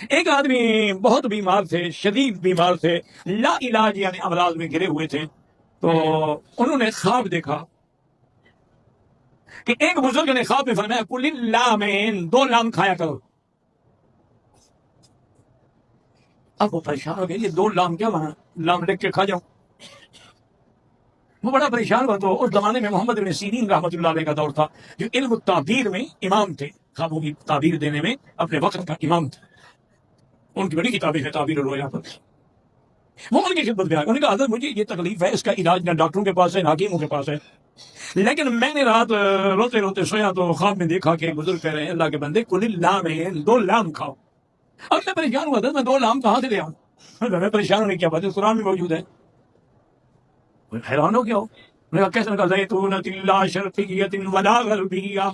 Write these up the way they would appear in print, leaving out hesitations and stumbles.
ایک آدمی بہت بیمار تھے، شدید بیمار تھے، لا علاج یعنی امراض میں گرے ہوئے تھے. تو انہوں نے خواب دیکھا کہ ایک بزرگ نے خواب میں فرمایا کل لامین، 2 لام کھایا کرو. اب وہ پریشان ہو گئے، یہ 2 لام کیا مانا، لام لکھ کے کھا جاؤں. وہ بڑا پریشان ہوا. تو اس زمانے میں محمد بن سیرین رحمۃ اللہ علیہ کا دور تھا، جو علم تعبیر میں امام تھے، خوابوں کی تعبیر دینے میں اپنے وقت کا امام تھے. ان کی بڑی کتابیں ہیں تعبیر الرؤیا پر. وہ ان کی خدمت میں آئے، انہوں نے کہا حضرت مجھے یہ تکلیف ہے، اس کا علاج نہ ڈاکٹروں کے پاس ہے نہ حکیموں کے پاس ہے، لیکن میں نے رات روتے روتے سویا تو خواب میں دیکھا کہ بزرگ کہہ رہے ہیں اللہ کے بندے کل لامین، 2 لام کھاؤ. اب میں پریشان ہوا تھا، میں 2 لام کہاں سے لے آؤں؟ میں پریشان ہونے کی بات ہے، قرآن میں موجود ہے. حیران ہو گیا ہو. میں کہا کیسے؟ کہا زیتونۃ لا شرقیۃ ولا غربیہ،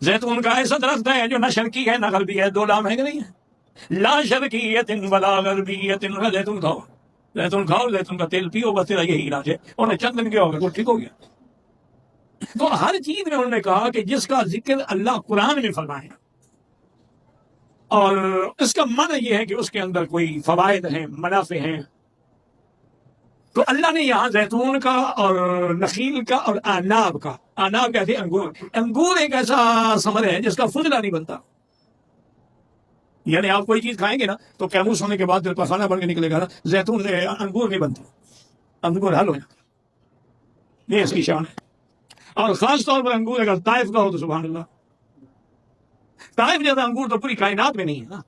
زیتون کا ایسا درخت ہے جو نہ شرقی ہے نہ غربی ہے. 2 لام ہے کہ نہیں ہے؟ لا شرقیۃ ولا غربیۃ، زیتون کھاؤ، زیتون کھاؤ، زیتون کا تیل پیو، بس تیرا یہی علاج ہے. انہوں نے چند دن کیا ہوگا وہ ٹھیک ہو گیا. تو ہر چیز میں انہوں نے کہا کہ جس کا ذکر اللہ قرآن میں فرمائے اور اس کا معنی یہ ہے کہ اس کے اندر کوئی فوائد ہیں، منافع ہیں. تو اللہ نے یہاں زیتون کا اور نخیل کا اور آناب کا، آناب کہتے ہیں انگور، انگور ایک ایسا ثمر ہے جس کا فضلہ نہیں بنتا. یعنی آپ کوئی چیز کھائیں گے نا تو کیموس ہونے کے بعد پخانہ بن کے نکلے گا نا. زیتون سے انگور نہیں بنتے، انگور حل ہو جاتے. یہ اس کی شان ہے. اور خاص طور پر انگور اگر طائف کا ہو تو سبحان اللہ. طائف جیسا انگور تو پوری کائنات میں نہیں ہے نا.